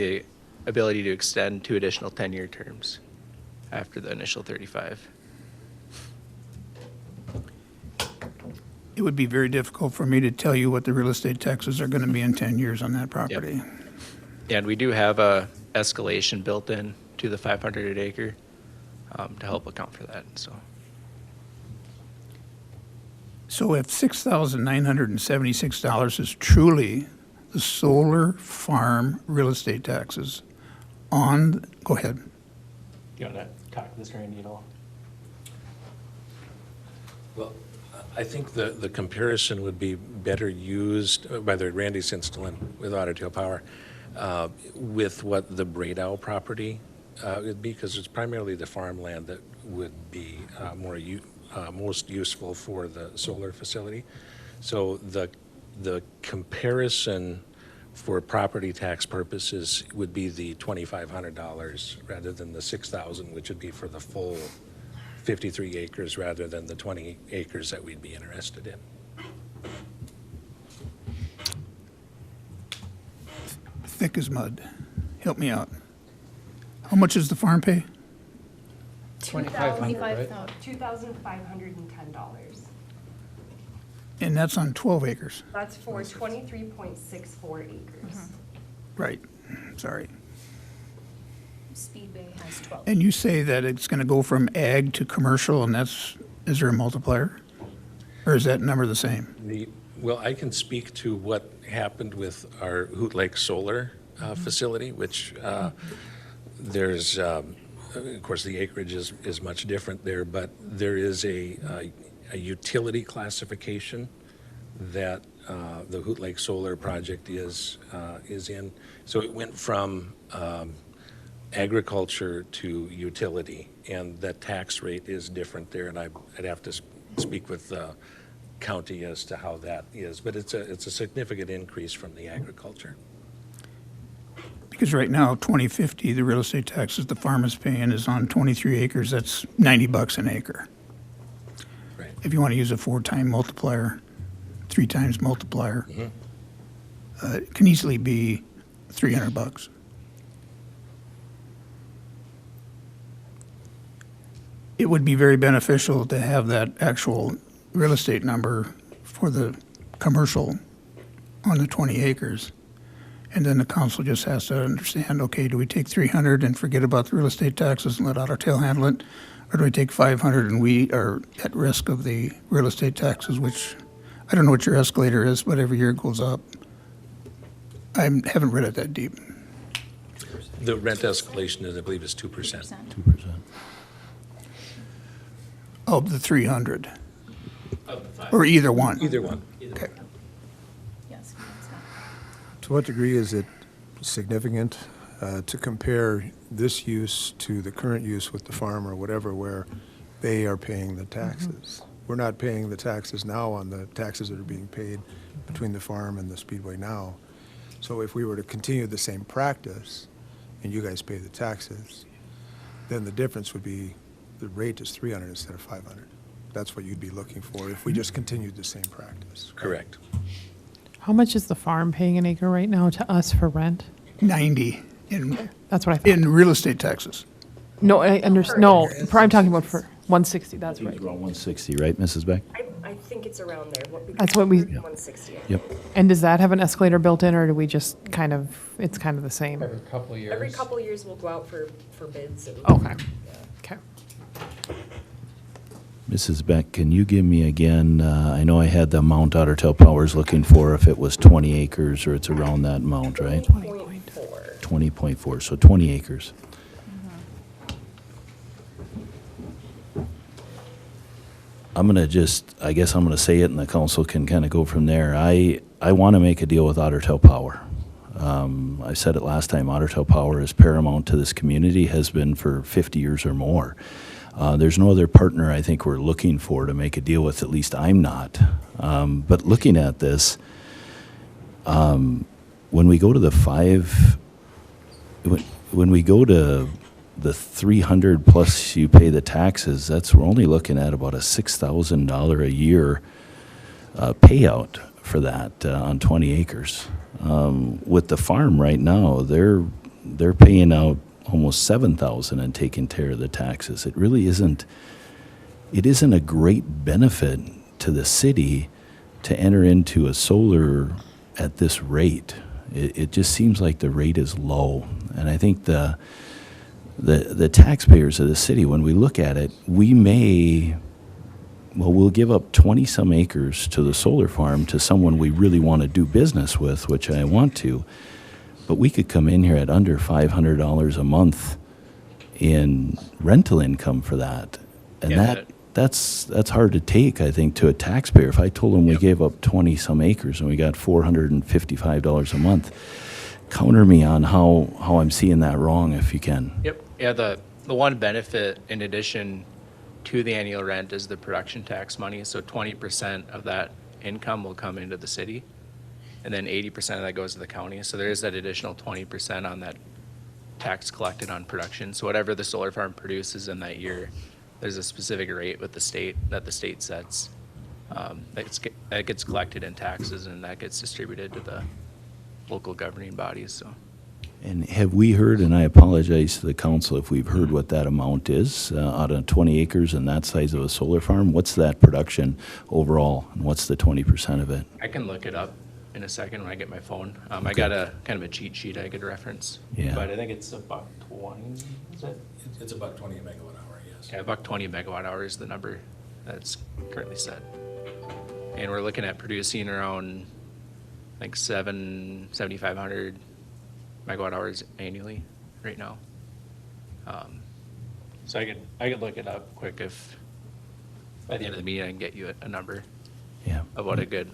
the ability to extend 2 additional 10-year terms after the initial 35. It would be very difficult for me to tell you what the real estate taxes are going to be in 10 years on that property. And we do have a escalation built in to the 500 acre to help account for that. So if $6,976 is truly the solar farm real estate taxes on, go ahead. You want to talk this, Randy, at all? Well, I think the comparison would be better used, by the Randy Sinstolin with Otter Tail Power, with what the Bradow property would be, because it's primarily the farmland that would be most useful for the solar facility. So the comparison for property tax purposes would be the $2,500 rather than the $6,000, which would be for the full 53 acres rather than the 20 acres that we'd be interested in. Thick as mud. Help me out. How much does the farm pay? $2,510. And that's on 12 acres. That's for 23.64 acres. Right, sorry. Speedway has 12. And you say that it's going to go from ag to commercial, and is there a multiplier? Or is that number the same? Well, I can speak to what happened with our Hoot Lake Solar facility, which there's, of course, the acreage is much different there, but there is a utility classification that the Hoot Lake Solar project is in. So it went from agriculture to utility, and that tax rate is different there, and I'd have to speak with the county as to how that is, but it's a significant increase from the agriculture. Because right now, 2050, the real estate taxes the farm is paying is on 23 acres, that's $90 an acre. Right. If you want to use a 4-time multiplier, 3 times multiplier, it can easily be $300. It would be very beneficial to have that actual real estate number for the commercial on the 20 acres. And then the council just has to understand, okay, do we take 300 and forget about the real estate taxes and let Otter Tail handle it? Or do we take 500 and we are at risk of the real estate taxes, which I don't know what your escalator is, but every year it goes up. I haven't read it that deep. The rent escalation is, I believe, is 2%. 2%. Of the 300. Or either one. Either one. Okay. Yes. To what degree is it significant to compare this use to the current use with the farm or whatever, where they are paying the taxes? We're not paying the taxes now on the taxes that are being paid between the farm and the Speedway now. So if we were to continue the same practice and you guys pay the taxes, then the difference would be the rate is 300 instead of 500. That's what you'd be looking for if we just continued the same practice. Correct. How much is the farm paying an acre right now to us for rent? 90 in That's what I thought. real estate taxes. No, I understand. No, I'm talking about for 160. That's right. It's around 160, right, Mrs. Beck? I think it's around there. That's what we- 160. Yep. And does that have an escalator built in, or do we just it's kind of the same? Every couple of years. Every couple of years, we'll go out for bids. And, Okay. Okay. Mrs. Beck, can you give me again, I know I had the amount Otter Tail Power's looking for, if it was 20 acres or it's around that amount, right? 20.4. 20.4, so 20 acres. I'm going to I guess I'm going to say it and the council can kind of go from there. I want to make a deal with Otter Tail Power. I said it last time, Otter Tail Power is paramount to this community, has been for 50 years or more. There's no other partner I think we're looking for to make a deal with, at least I'm not. But looking at this, when we go to when we go to the 300 plus you pay the taxes, we're only looking at about a $6,000 a year payout for that on 20 acres. With the farm right now, they're they're paying out almost $7,000 and taking care of the taxes. It really isn't. It isn't a great benefit to the city to enter into a solar at this rate. It just seems like the rate is low, and I think the taxpayers of the city, when we look at it, we'll give up 20-some acres to the solar farm to someone we really want to do business with, which I want to, but we could come in here at under $500 a month in rental income for that, and Yeah, that's hard to take, I think, to a taxpayer. If I told them we Yep. gave up 20-some acres and we got $455 a month, counter me on how I'm seeing that wrong, if you can. Yep. Yeah, the one benefit in addition to the annual rent is the production tax money. So 20% of that income will come into the city, and then 80% of that goes to the county. So there is that additional 20% on that tax collected on production. So whatever the solar farm produces in that year, there's a specific rate with the state that the state sets. That gets collected in taxes, and that gets distributed to the local governing bodies, so. And have we heard, and I apologize to the council if we've heard what that amount is, out of 20 acres and that size of a solar farm? What's that production overall, and what's the 20% of it? I can look it up in a second when I get my phone. I Okay. got a kind of a cheat sheet I could reference. Yeah. But I think it's about 20, is it? It's about 20 megawatt hour, yes. Yeah, about 20 megawatt hours is the number that's currently set. And we're looking at producing around, I think, 7,500 megawatt hours annually right now. So I could look it up quick if, by the end of the meeting, I can get you a number Yeah. of what a good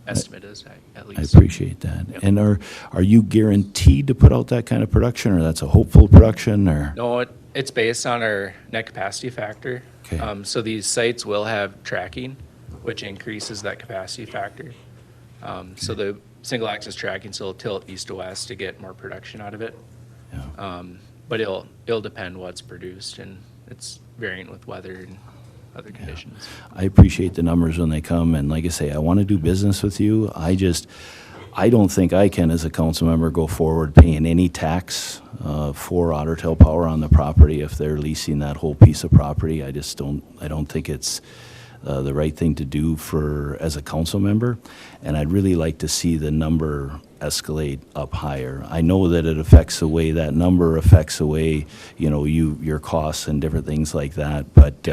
estimate is, at I least. appreciate that. Yep. And are you guaranteed to put out that kind of production, or that's a hopeful production, or? No, it's based on our net capacity factor. Okay. So these sites will have tracking, which increases that capacity factor. So the single axis tracking, so it'll tilt east to west to get more production out of it. Yeah. But it'll depend what's produced, and it's variant with weather and other conditions. I appreciate the numbers when they come, and like I say, I want to do business with you. I don't think I can, as a council member, go forward paying any tax for Otter Tail Power on the property if they're leasing that whole piece of property. I don't think it's the right thing to do as a council member, and I'd really like to see the number escalate up higher. I know that it affects the way that number affects the way, your costs and different things like that, but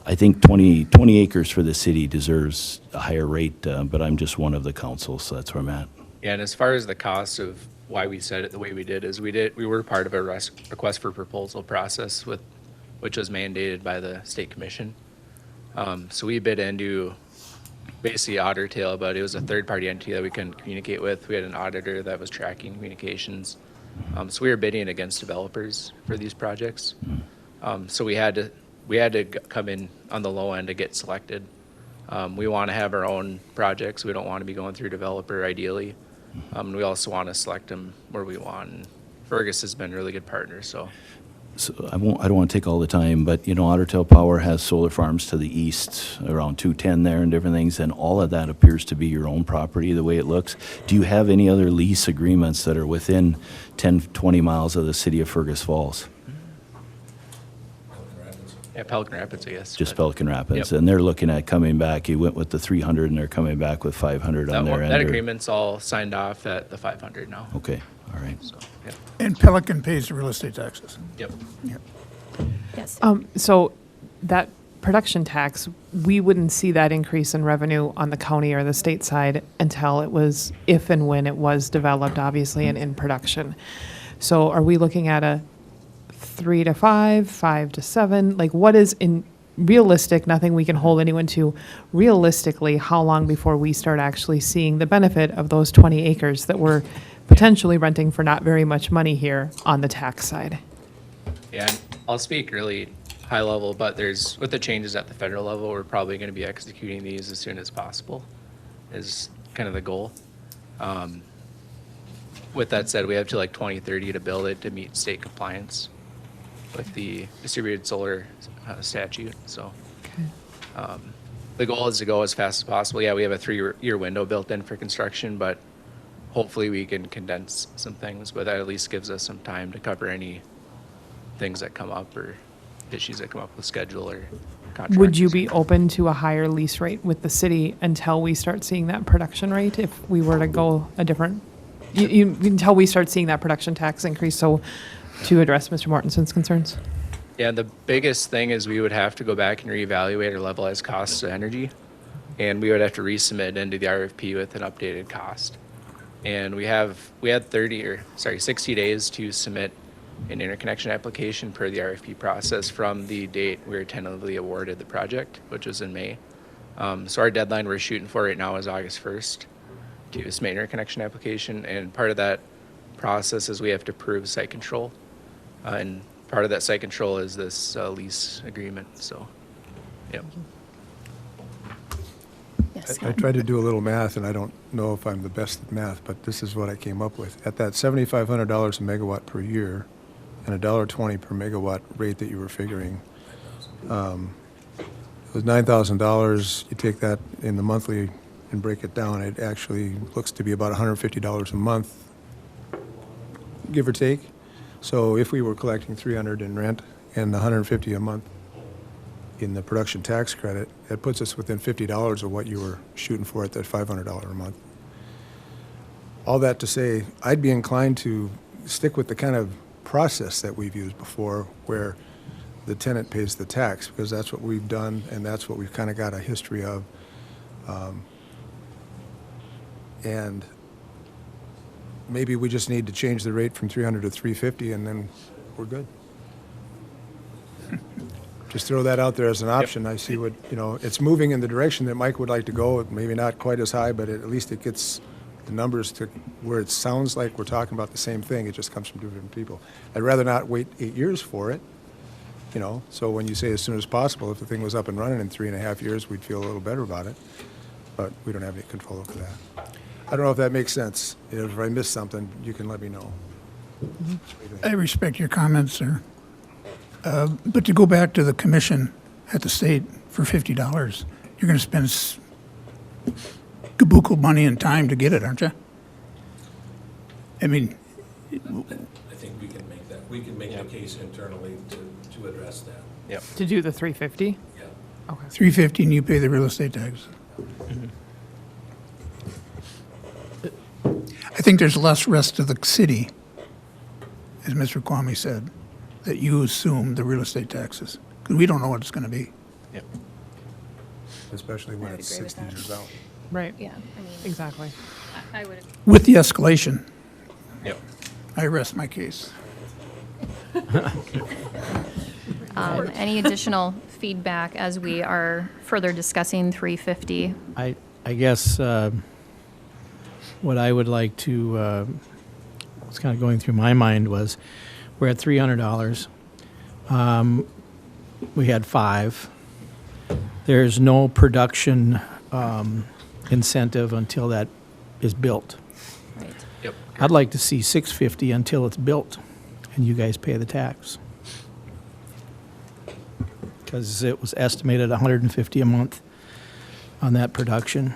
I think 20 acres for the city deserves a higher rate, but I'm just one of the council, so that's where I'm at. Yeah, and as far as the cost of why we said it the way we did is we were part of a request for proposal process which was mandated by the state commission. So we bid into basically Otter Tail, but it was a third-party entity that we couldn't communicate with. We had an auditor that was tracking communications. So we were bidding against developers for these projects. So we had to come in on the low end to get selected. We want to have our own projects. We don't want to be going through developer ideally. We also want to select them where we want. And Fergus has been a really good partner, so. So I don't want to take all the time, but Otter Tail Power has solar farms to the east, around 210 there and different things, and all of that appears to be your own property the way it looks. Do you have any other lease agreements that are within 10, 20 miles of the city of Fergus Falls? Yeah, Pelican Rapids, I guess. Just but Pelican Rapids, Yep. and they're looking at coming back. You went with the 300 and they're coming back with 500 on their end. That or- agreement's all signed off at the 500 now. Okay, all right. So, yeah. And Pelican pays the real estate taxes. Yep. Yes. So that production tax, we wouldn't see that increase in revenue on the county or the state side until if and when it was developed, obviously, and in production. So are we looking at a 3 to 5, 5 to 7? Like, what is in realistic, nothing we can hold anyone to, realistically, how long before we start actually seeing the benefit of those 20 acres that we're potentially renting for not very much money here on the tax side? Yeah, and I'll speak really high level, but with the changes at the federal level, we're probably going to be executing these as soon as possible, is kind of the goal. With that said, we have to 2030 to build it to meet state compliance with the distributed solar statute, so. The goal is to go as fast as possible. Yeah, we have a 3-year window built in for construction, but hopefully we can condense some things, but that at least gives us some time to cover any things that come up or issues that come up with schedule or contracts. Would you be open to a higher lease rate with the city until we start seeing that production rate if we were to go a different, until we start seeing that production tax increase, so to address Mr. Mortensen's concerns? Yeah, the biggest thing is we would have to go back and reevaluate our levelized costs of energy, and we would have to resubmit into the RFP with an updated cost. And we had 60 days to submit an interconnection application per the RFP process from the date we were tentatively awarded the project, which was in May. So our deadline we're shooting for right now is August 1st to submit interconnection application, and part of that process is we have to prove site control. And part of that site control is this lease agreement, so, yep. Yes. I tried to do a little math, and I don't know if I'm the best at math, but this is what I came up with. At that $7,500 a megawatt per year and $1.20 per megawatt rate that you were figuring, it was $9,000. You take that in the monthly and break it down, it actually looks to be about $150 a month, give or take. So if we were collecting $300 in rent and $150 a month in the production tax credit, that puts us within $50 of what you were shooting for at that $500 a month. All that to say, I'd be inclined to stick with the kind of process that we've used before, where the tenant pays the tax, because that's what we've done and that's what we've kind of got a history of. And maybe we just need to change the rate from 300 to 350, and then we're good. Just throw that out there as an option. I see what, it's moving in the direction that Mike would like to go. Maybe not quite as high, but at least it gets the numbers to where it sounds like we're talking about the same thing. It just comes from different people. I'd rather not wait 8 years for it, so when you say as soon as possible, if the thing was up and running in 3.5 years, we'd feel a little better about it. But we don't have any control over that. I don't know if that makes sense. If I missed something, you can let me know. I respect your comments, sir. But to go back to the commission at the state for $50, you're going to spend kabuku money and time to get it, aren't you? I mean, I think we can make that, we can make the case internally to address that. Yep. To do the 350? Yeah. Okay. $350 and you pay the real estate tax. I think there's less rest to the city, as Mr. Kwame said, that you assume the real estate taxes, because we don't know what it's going to be. Yep. Especially when I would it's agree with 60 that. years out. Right. Yeah, I mean, Exactly. I would, With the escalation, Yep. I rest my case. any additional feedback as we are further discussing 350? I guess what I would like to, what's kind of going through my mind was, we're at $300. We had 5. There's no production incentive until that is built. Right. Yep. I'd like to see $650 until it's built, and you guys pay the tax. Because it was estimated $150 a month on that production.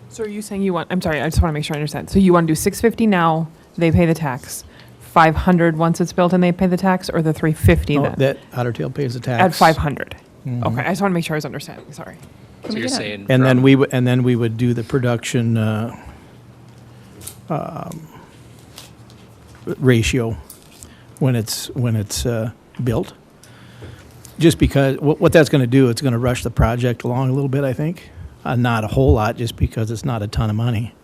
So are you saying you want, I'm sorry, I just want to make sure I understand. So you want to do 650 now, they pay the tax, 500 once it's built and they pay the tax, or the 350 No, then? that Otter Tail pays the tax. At 500? Mhm. Okay, I just want to make sure I was understanding, sorry. Can So we you're get a- saying. And then from- we would do the production ratio when it's built. Just because what that's going to do, it's going to rush the project along a little bit, I think. Not a whole lot, just because it's not a ton of money,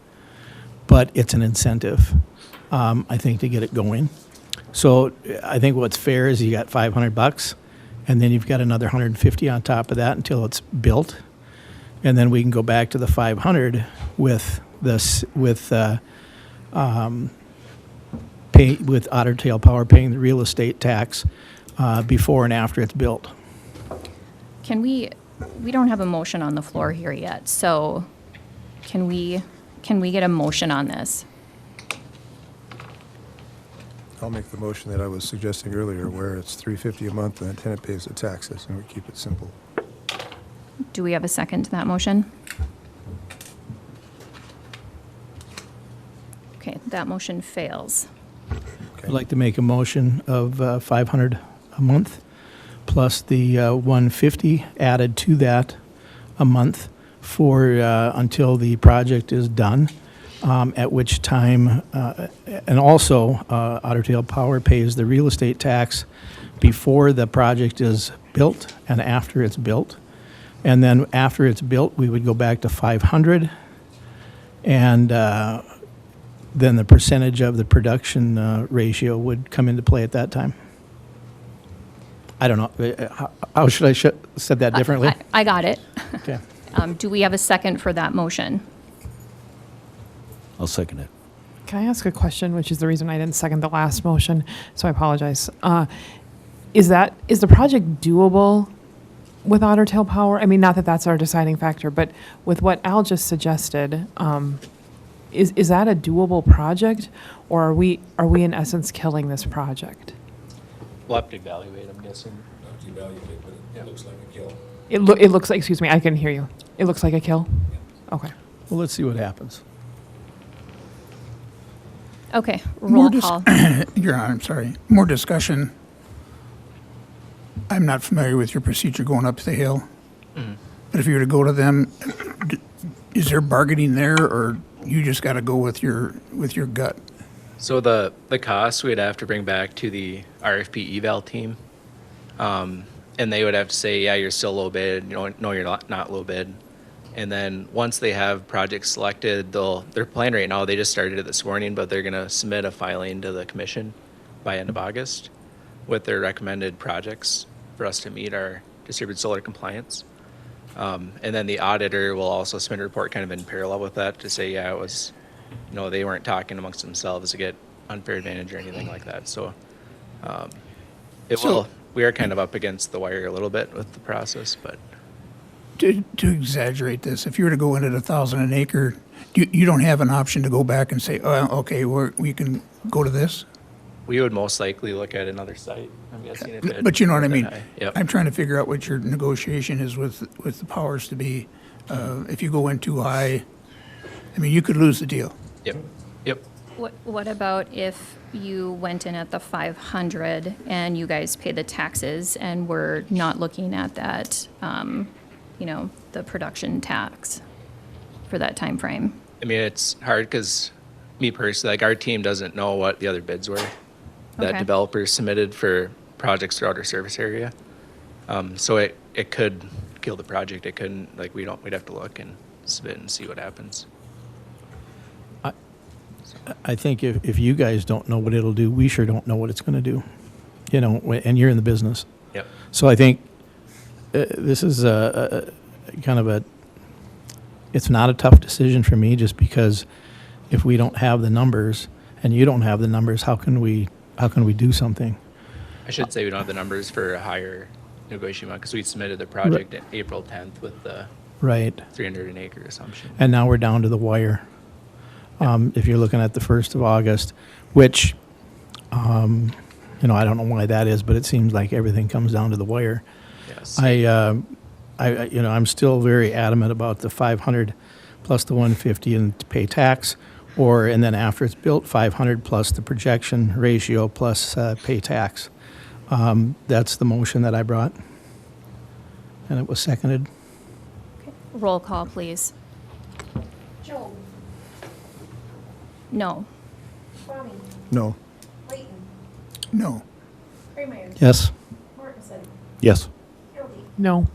but it's an incentive, I think, to get it going. So I think what's fair is you got $500, and then you've got another 150 on top of that until it's built. And then we can go back to the 500 with this, with Otter Tail Power paying the real estate tax before and after it's built. Can we don't have a motion on the floor here yet, so can we get a motion on this? I'll make the motion that I was suggesting earlier, where it's $350 a month and the tenant pays the taxes, and we keep it simple. Do we have a second to that motion? that motion fails. I'd like to make a motion of 500 a month, plus the 150 added to that a month for, until the project is done, at which time, and also Otter Tail Power pays the real estate tax before the project is built and after it's built. And then after it's built, we would go back to 500, and then the percentage of the production ratio would come into play at that time. I don't know. How should I said that differently? I got it. Okay. Do we have a second for that motion? I'll second it. Can I ask a question, which is the reason I didn't second the last motion, so I apologize. Is the project doable with Otter Tail Power? I mean, not that that's our deciding factor, but with what Al just suggested, is that a doable project, or are we in essence killing this project? We'll have to evaluate, I'm guessing. Not to evaluate, but it looks like a kill. It looks like, excuse me, I can hear you. It looks like a kill? Okay. Well, let's see what happens. Okay, roll More call. Your Honor, I'm sorry. More discussion. I'm not familiar with your procedure going up the hill. But if you were to go to them, is there bargaining there, or you just got to go with your gut? So the costs we'd have to bring back to the RFP eval team. And they would have to say, yeah, you're still low bid, no, you're not low bid. And then once they have projects selected, their plan right now, they just started it this morning, but they're gonna submit a filing to the commission by end of August with their recommended projects for us to meet our distributed solar compliance. And then the auditor will also submit a report kind of in parallel with that to say, yeah, it was, they weren't talking amongst themselves to get unfair advantage or anything like that. So we are kind of up against the wire a little bit with the process, but. To exaggerate this, if you were to go in at 1,000 an acre, you don't have an option to go back and say, oh, okay, we can go to this? We would most likely look at another site, I'm guessing. If it But you know what I were that mean? high. Yep. I'm trying to figure out what your negotiation is with the powers to be. If you go in too high, I mean, you could lose the deal. Yep. Yep. What about if you went in at the 500 and you guys pay the taxes and we're not looking at that, the production tax for that time frame? I mean, it's hard because me personally, like our team doesn't know what the other bids were that Okay. developers submitted for projects throughout our service area. So it could kill the project. It couldn't, we'd have to look and submit and see what happens. I think if you guys don't know what it'll do, we sure don't know what it's going to do. And you're in the business. Yep. So I think this is it's not a tough decision for me, just because if we don't have the numbers and you don't have the numbers, how can we do something? I should say we don't have the numbers for a higher negotiation amount because we submitted the project in April 10th with the Right. 300 an acre assumption. And now we're down to the wire. If you're looking at the 1st of August, which, I don't know why that is, but it seems like everything comes down to the wire. Yes. I'm still very adamant about the 500 plus the 150 and to pay tax, and then after it's built, 500 plus the projection ratio plus pay tax. That's the motion that I brought, and it was seconded. Roll call, please. Joe, No. Kwame, No. Clayton, No. Kramer, Yes. Mortensen, Yes. Hildy, No.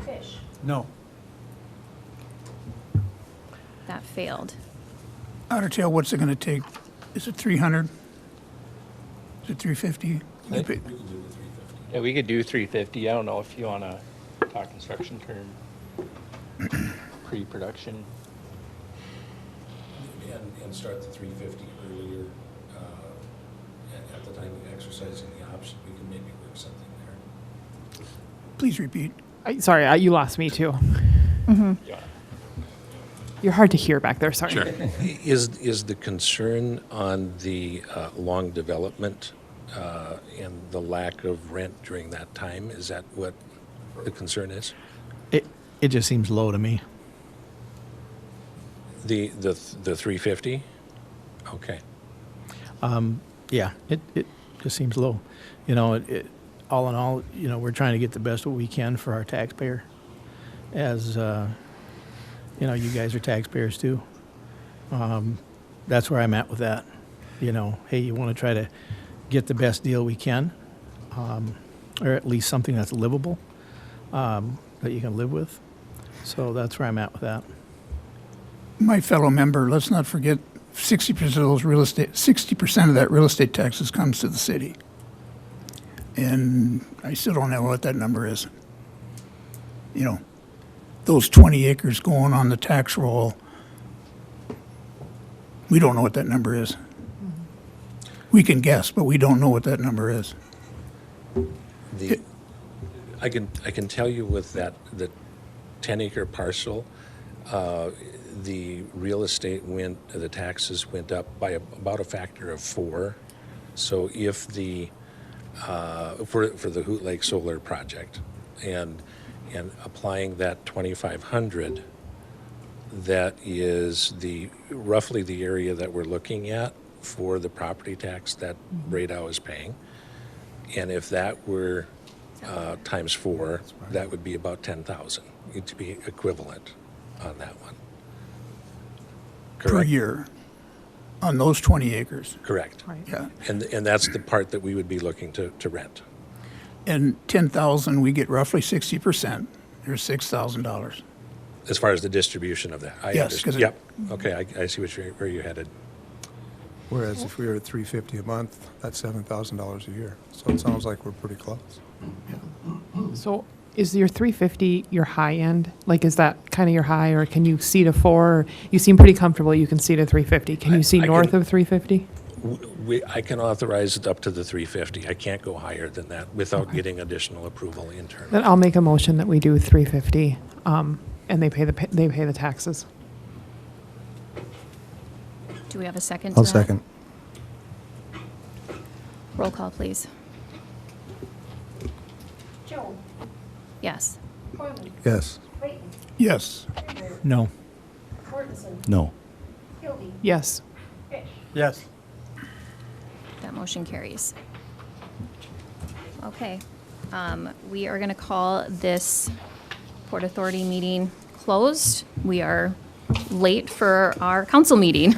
Fish. No. That failed. Otter Tail, what's it going to take? Is it 300? Is it 350? We could do the 350. Yeah, we could do 350. I don't know if you want to talk construction term, pre-production. And start the 350 earlier. At the time of exercising the option, we can maybe work something there. Please repeat. Sorry, you lost me too. Yeah. You're hard to hear back there, sorry. Is the concern on the long development and the lack of rent during that time, is that what the concern is? It just seems low to me. The 350? Okay. Yeah, it just seems low. You know, all in all, you know, we're trying to get the best what we can for our taxpayer. As, you know, you guys are taxpayers too. That's where I'm at with that. You know, hey, you want to try to get the best deal we can, or at least something that's livable, that you can live with. So that's where I'm at with that. My fellow member, let's not forget 60% of those 60% of that real estate taxes comes to the city. And I still don't know what that number is. You know, those 20 acres going on the tax roll, we don't know what that number is. We can guess, but we don't know what that number is. I can tell you with that, the 10-acre parcel, the real estate the taxes went up by about a factor of 4. So if the, for the Hoot Lake Solar Project, and applying that 2,500, that is roughly the area that we're looking at for the property tax that Bradow is paying. And if that were times 4, that would be about 10,000 to be equivalent on that one. Per Correct? year on those 20 acres. Correct. Right. Yeah. And that's the part that we would be looking to rent. And 10,000, we get roughly 60%. There's $6,000. As far as the distribution of that. I Yes, understand. 'cause it- Yep, okay, I see where you're headed. Whereas if we were at $350 a month, that's $7,000 a year. So it sounds like we're pretty close. So is your 350 your high end? Like, is that kind of your high, or can you see to 4? You seem pretty comfortable you can see to 350. Can you see I north can- of 350? I can authorize it up to the 350. I can't go higher than that without getting additional approval internally. Then I'll make a motion that we do 350, and they pay the taxes. Do we have a second to I'll that? second. Roll call, please. Jones. Yes. Gorman. Yes. Clayton. Yes. Freemeyer. No. Mortensen. No. Hildy. Yes. Fish. Yes. That motion carries. Okay. We are going to call this Port Authority meeting closed. We are late for our council meeting.